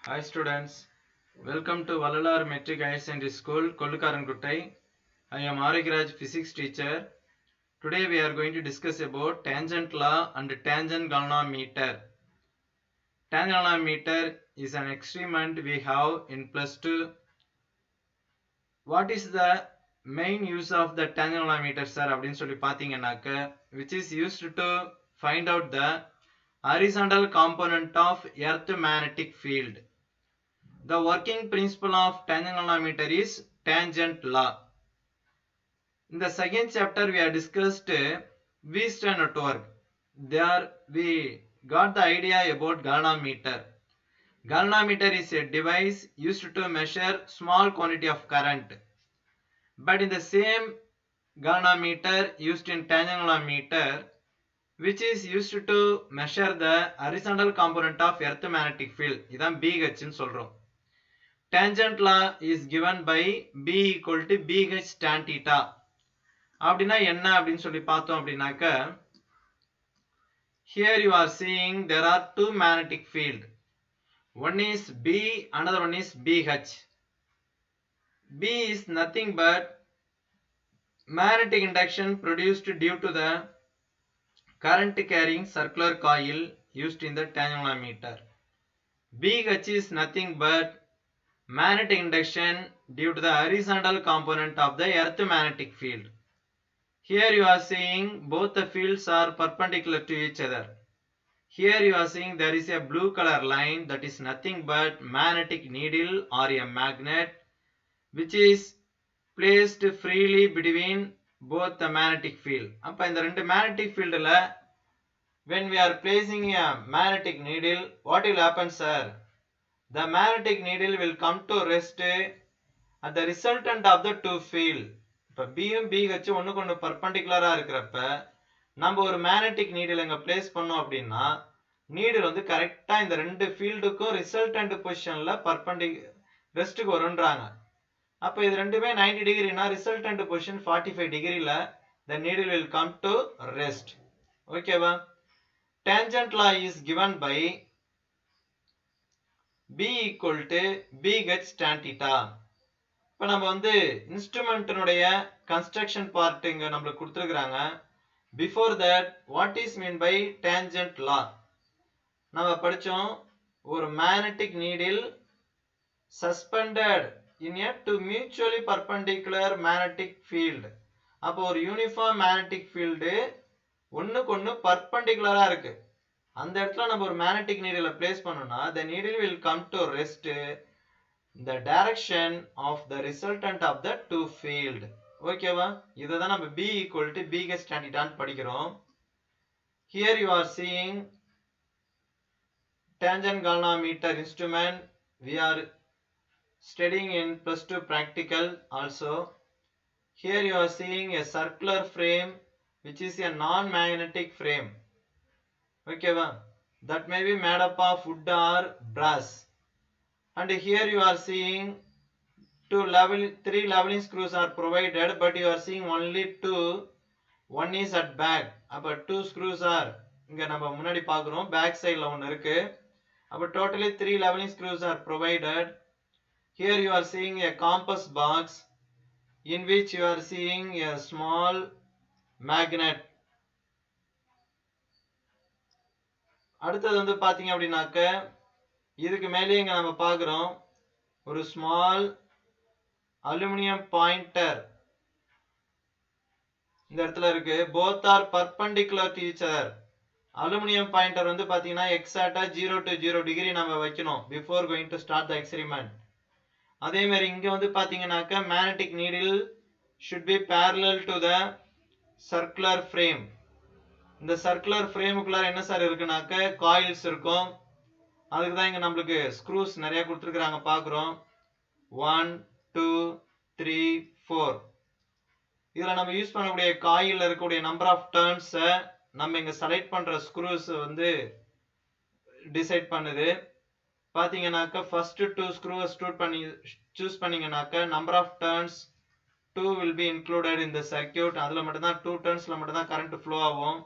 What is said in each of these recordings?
Hi students, welcome to Valalar Metric Higher Secondary School, Kollukaranguttai. I am Arigraj, physics teacher. Today we are going to discuss about tangent law and tangent galvanometer. Tangent galvanometer is an experiment we have in plus 2. What is the main use of the tangent galvanometer, sir? அப்படின்னு சொல்லி பார்த்தீங்கன்னாக்க, which is used to find out the horizontal component of earth magnetic field. The working principle of tangent galvanometer is tangent law. In the second chapter we have discussed Wheatstone network. There we got the idea about galvanometer. Galvanometer is a device used to measure small quantity of current. But in the same galvanometer used in tangent galvanometer, which is used to measure the horizontal component of earth magnetic field. இதான் BH ன்னு சொல்றோம். Tangent law is given by B equal to BH tan theta. அப்படின்னா என்ன அப்படின்னு சொல்லி பார்த்தோம் அப்படின்னாக்க, here you are seeing there are two magnetic field. One is B, another one is BH. B is nothing but magnetic induction produced due to the current carrying circular coil used in the tangent galvanometer. BH is nothing but magnetic induction due to the horizontal component of the earth magnetic field. Here you are seeing both the fields are perpendicular to each other. Here you are seeing there is a blue color line that is nothing but magnetic needle or a magnet which is placed freely between both the magnetic field. அப்ப இந்த ரெண்டு magnetic fieldல when we are placing a magnetic needle, what will happen, sir? The magnetic needle will come to rest at the resultant of the two field. இப்போ பியும் BH ஒன்றுக்கு ஒன்று பர்பண்டிகுலராக இருக்கிறப்ப நம்ம ஒரு மேக்னெட்டிக் நீடில் இங்கே பிளேஸ் பண்ணோம் அப்படின்னா நீடில் வந்து கரெக்டாக இந்த ரெண்டு ஃபீல்டுக்கும் ரிசல்டன்ட் பொசிஷனில் ரெஸ்ட்டுக்கு வருன்றாங்க. அப்போ இது ரெண்டுமே 90 டிகிரினா ரிசல்டன்ட் பொசிஷன் 45 டிகிரியில் the needle will come to rest. ஓகேவா? Tangent law is given by B equal to BH tan theta. இப்போ நம்ம வந்து இன்ஸ்ட்ருமெண்ட்டினுடைய கன்ஸ்ட்ரக்ஷன் பார்ட் இங்கே நம்மளுக்கு கொடுத்துருக்குறாங்க. Before that what is mean by tangent law நம்ம படித்தோம். ஒரு magnetic needle suspended in a two mutually perpendicular magnetic field. அப்போ ஒரு யூனிஃபார்ம் மேக்னெட்டிக் ஃபீல்டு ஒன்றுக்கு ஒன்று பர்பண்டிகுலராக இருக்குது. அந்த இடத்துல நம்ம ஒரு மேக்னெட்டிக் நீடில் பிளேஸ் பண்ணோம்னா the needle will come to rest the direction of the resultant of the two field. ஓகேவா? இதை தான் நம்ம B equal to BH tan theta படிக்கிறோம். Here you are seeing tangent galvanometer instrument. We are studying in plus 2 practical also. Here you are seeing a circular frame which is a non-magnetic frame. ஓகேவா? That may be made up of wood or brass. And here you are seeing three leveling screws are provided, but you are seeing only two. One is at back. அப்ப two screws are இங்க நம்ம முன்னாடி பார்க்கிறோம். back sideல ஒன்னு இருக்கு. அப்ப totally 3 leveling screws are provided. Here you are seeing a compass box in which you are seeing a small magnet. அடுத்தது வந்து பாத்தீங்க அப்படின்னாக்க இதுக்கு மேலே இங்க நம்ம பார்க்கிறோம் ஒரு ஸ்மால் அலுமினியம் பாயிண்டர் இந்த இடத்துல இருக்கு. both are perpendicular to each other. Aluminium pointer வந்து பாத்தீங்கன்னா எக்ஸாக்ட்டா 0 to 0 டிகிரி நம்ம வைக்கணும் before going to start the experiment. அதே மாதிரி இங்க வந்து பாத்தீங்கன்னாக்க magnetic needle should be parallel to the circular frame. இந்த சர்க்குலர் ஃப்ரேமுக்குள்ள என்ன சார் இருக்குனாக்க காயில்ஸ் இருக்கும். அதுக்கு தான் இங்க நம்மளுக்கு ஸ்க்ரூஸ் நிறைய கொடுத்துருக்காங்க பார்க்குறோம். 1 2 3 4. இதில் நம்ம யூஸ் பண்ணக்கூடிய காயிலில் இருக்கக்கூடிய நம்பர் ஆஃப் டர்ன்ஸை நம்ம இங்கே செலக்ட் பண்ணுற ஸ்க்ரூஸ் வந்து டிசைட் பண்ணுது. பார்த்தீங்கன்னாக்கா ஃபர்ஸ்ட் 2 ஸ்க்ரூவை சூஸ் பண்ணீங்கன்னாக்க number of turns 2 will be included in the circuit. அதில் மட்டும்தான் 2 டர்ன்ஸில் மட்டும்தான் கரண்ட் ஃப்ளோ ஆகும்.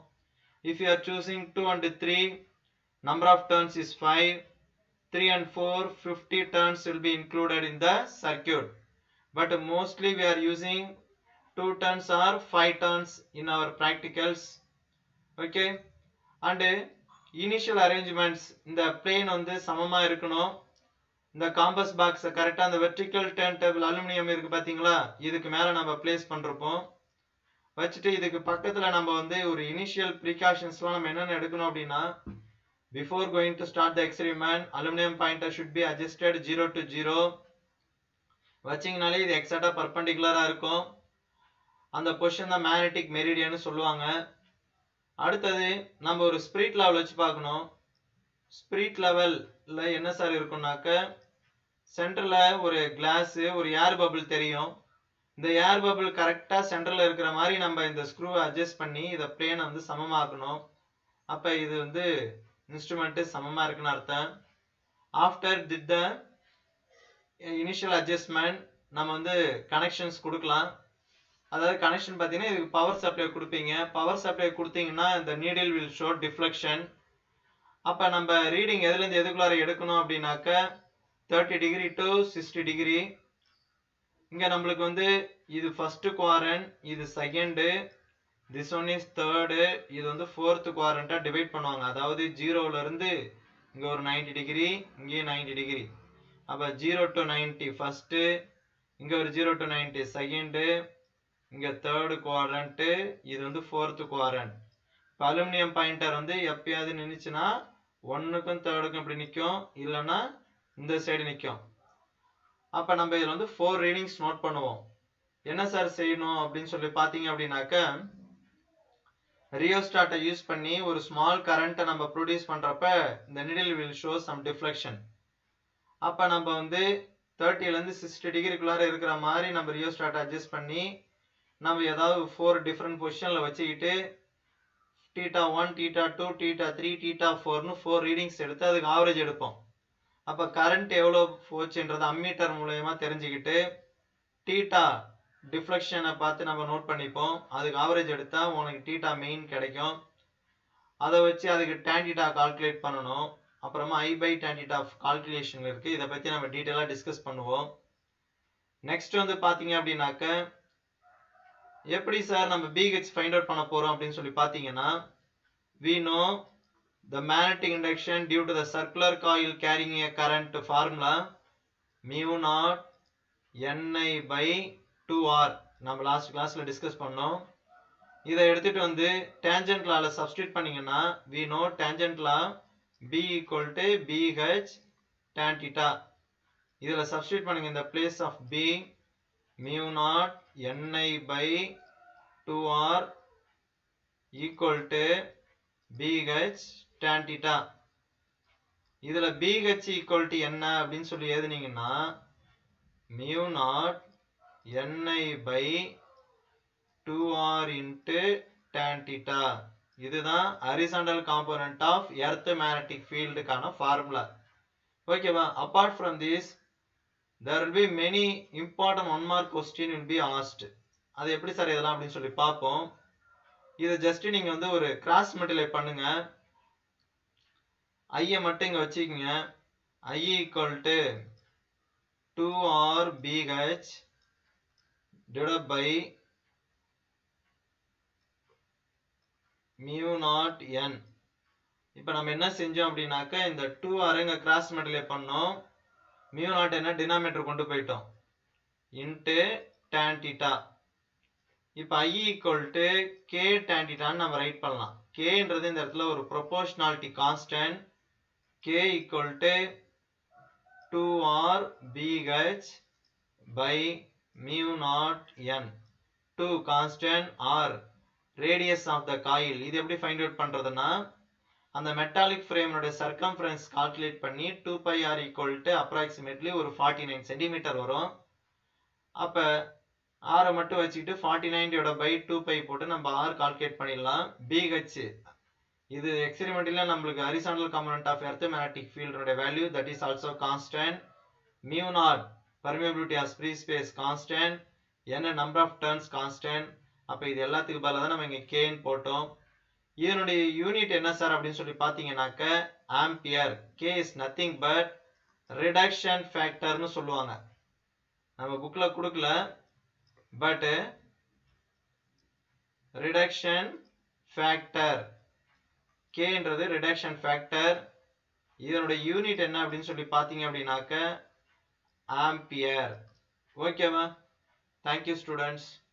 If you are choosing 2 and 3, number of turns is 5. 3 and 4, 50 turns will be included in the circuit. But mostly we are using 2 turns or 5 turns in our practicals. Okay. And initial arrangements, இந்த plane வந்து சமமா இருக்கணும். இந்த compass பாக்ஸை கரெக்டாக அந்த vertical turn table aluminium இருக்கு பார்த்தீங்களா, இதுக்கு மேலே நம்ம பிளேஸ் பண்ணிருப்போம். வச்சுட்டு இதுக்கு பக்கத்தில் நம்ம வந்து ஒரு இனிஷியல் ப்ரிகாஷன்ஸ்லாம் நம்ம என்னென்ன எடுக்கணும் அப்படின்னா, before going to start the experiment aluminium pointer should be adjusted 0 to 0 வச்சிங்கனாலே இது எக்ஸாக்டாக பர்பண்டிகுலராக இருக்கும். அந்த பொசிஷன் தான் மேக்னெட்டிக் மெரிடியன்னு சொல்லுவாங்க. அடுத்தது நம்ம ஒரு ஸ்பிரிட் லெவல் வச்சு பார்க்கணும். ஸ்பிரிட் லெவலில் என்ன சார் இருக்கும்னாக்க, சென்டரில் ஒரு கிளாஸு, ஒரு ஏர் பபிள் தெரியும். இந்த ஏர் பபிள் கரெக்டாக சென்டரில் இருக்கிற மாதிரி நம்ம இந்த ஸ்க்ரூவை அட்ஜஸ்ட் பண்ணி இதை பிளேனை வந்து சமமாக்கணும். அப்போ இது வந்து இன்ஸ்ட்ருமெண்ட்டு சமமாக இருக்குன்னு அர்த்தம். After did the initial adjustment நம்ம வந்து கனெக்ஷன்ஸ் கொடுக்கலாம். அதாவது கனெக்ஷன் பார்த்தீங்கன்னா இதுக்கு பவர் சப்ளை கொடுப்பீங்க. பவர் சப்ளை கொடுத்தீங்கன்னா இந்த நீடில் வில் ஷோ டிஃப்ளெக்ஷன். அப்போ நம்ம ரீடிங் எதுலேருந்து எதுக்குள்ளார எடுக்கணும் அப்படின்னாக்க 30 degree to 60 degree. இங்கே நம்மளுக்கு வந்து இது ஃபர்ஸ்ட் குவாரண்ட், இது second, this one is third, இது வந்து ஃபோர்த்து குவாரண்ட்டாக டிவைட் பண்ணுவாங்க. அதாவது 0லேருந்து இங்கே ஒரு 90 degree, இங்கே 90 degree. அப்போ 0 to 90 ஃபர்ஸ்ட்டு, இங்கே ஒரு 0 to 90 செகண்டு, இங்கே தேர்டு குவாரண்ட்டு, இது வந்து ஃபோர்த்து குவாரண்ட். இப்போ அலுமினியம் பாயிண்டர் வந்து எப்பயாவது நின்றுச்சுன்னா 1க்கும் 3க்கும் இப்படி நிற்கும், இல்லைன்னா இந்த சைடு நிற்கும். அப்போ நம்ம இதில் வந்து 4 ரீடிங்ஸ் நோட் பண்ணுவோம். என்ன சார் செய்யணும் அப்படின்னு சொல்லி பார்த்தீங்க அப்படின்னாக்க, ரியோஸ்டாட்டை யூஸ் பண்ணி ஒரு ஸ்மால் கரண்ட்டை நம்ம ப்ரொடியூஸ் பண்ணுறப்ப இந்த needle will show some deflection. அப்போ நம்ம வந்து 30லேருந்து 60 டிகிரிக்குள்ளார இருக்கிற மாதிரி நம்ம ரியோஸ்டாட்டை அட்ஜஸ்ட் பண்ணி நம்ம ஏதாவது 4 டிஃப்ரெண்ட் பொசிஷனில் வச்சுக்கிட்டு θ1, θ2, θ3, θ4ன்னு 4 ரீடிங்ஸ் எடுத்து அதுக்கு ஆவரேஜ் எடுப்போம். அப்போ கரண்ட் எவ்வளோ போச்சுன்றது அம்மீட்டர் மூலயமா தெரிஞ்சுக்கிட்டு தீட்டா டிஃப்ளெக்ஷனை பார்த்து நம்ம நோட் பண்ணிப்போம். அதுக்கு ஆவரேஜ் எடுத்தால் உனக்கு தீட்டா மெயின் கிடைக்கும். அதை வச்சு அதுக்கு tan θ கால்குலேட் பண்ணணும். அப்புறமா I/tan θ கால்குலேஷன் இருக்குது. இதை பற்றி நம்ம டீட்டெயிலாக டிஸ்கஸ் பண்ணுவோம். நெக்ஸ்ட் வந்து பார்த்தீங்க அப்படின்னாக்க, எப்படி சார் நம்ம BH ஃபைண்ட் அவுட் பண்ண போகிறோம் அப்படின்னு சொல்லி பார்த்தீங்கன்னா, we know the magnetic induction due to the circular coil carrying a current formula mu0 Ni/2R நம்ம லாஸ்ட் கிளாஸ்ல டிஸ்கஸ் பண்ணோம். இதை எடுத்துட்டு வந்து டேஞ்சன்ட் லால சப்ஸ்டிட்யூட் பண்ணீங்கன்னா we know tangent law B equal to BH tan θ. இதுல சப்ஸ்டிட்யூட் பண்ணுங்க இந்த place of B mu0 Ni/2R equal to BH tan θ. இதுல BH equal to என்ன அப்படின்னு சொல்லி எழுதுனீங்கன்னா mu0 Ni/2R into tan θ. இதுதான் horizontal component of earth magnetic field கான formula. ஓகேவா? apart from this there will be many important one mark question will be asked. அது எப்படி sir இதெல்லாம் அப்படின்னு சொல்லி பார்ப்போம். இதை ஜஸ்ட் நீங்க வந்து ஒரு கிராஸ் மல்டிப்ளை பண்ணுங்க. ஐயை மட்டும் இங்க வச்சுக்கோங்க. I equal to 2R BH divided by mu0 N. இப்போ நம்ம என்ன செஞ்சோம் அப்படின்னாக்க, இந்த 2R இங்க கிராஸ் மல்டிப்ளை பண்ணோம், mu0 என்ன டினாமினேட்டர் கொண்டு போயிட்டோம், இன்ட்டு tan θ. இப்போ I equal to K tan θ நம்ம ரைட் பண்ணலாம். Kன்றது இந்த இடத்துல ஒரு proportionality constant. K equal to 2R BH by mu0 N. 2 constant R radius of the coil. இது எப்படி ஃபைண்ட் அவுட் பண்றதுன்னா, அந்த மெட்டாலிக் ஃப்ரேமோட சர்க்கம்ஃபரன்ஸ் கால்குலேட் பண்ணி 2πr equal to approximately ஒரு 49 சென்டிமீட்டர் வரும். அப்போ ஆரை மட்டும் வச்சுக்கிட்டு 49/2π போட்டு நம்ம R கால்குலேட் பண்ணிடலாம். BH இது எக்ஸ்பெரிமெண்ட்ல நம்மளுக்கு horizontal component of earth magnetic ஃபீல்டோட value, that is also constant. mu0 permeability of free space constant, என்ன நம்பர் ஆஃப் டர்ன்ஸ் கான்ஸ்டன்ட். அப்போ இது எல்லாத்துக்கு பதிலாக தான் நம்ம இங்கே கேன்னு போட்டோம். இதனுடைய யூனிட் என்ன சார் அப்படின்னு சொல்லி பார்த்தீங்கன்னாக்க ampere. K is nothing but reduction factor னு சொல்லுவாங்க. நம்ம புக்ல கொடுக்கல, பட் ரிடக்ஷன் ஃபேக்டர். K ன்றது ரிடக்ஷன் ஃபேக்டர். இதனுடைய யூனிட் என்ன அப்படின்னு சொல்லி பார்த்தீங்க அப்படின்னாக்க ஆம்பியர். ஓகேவா? Thank you students.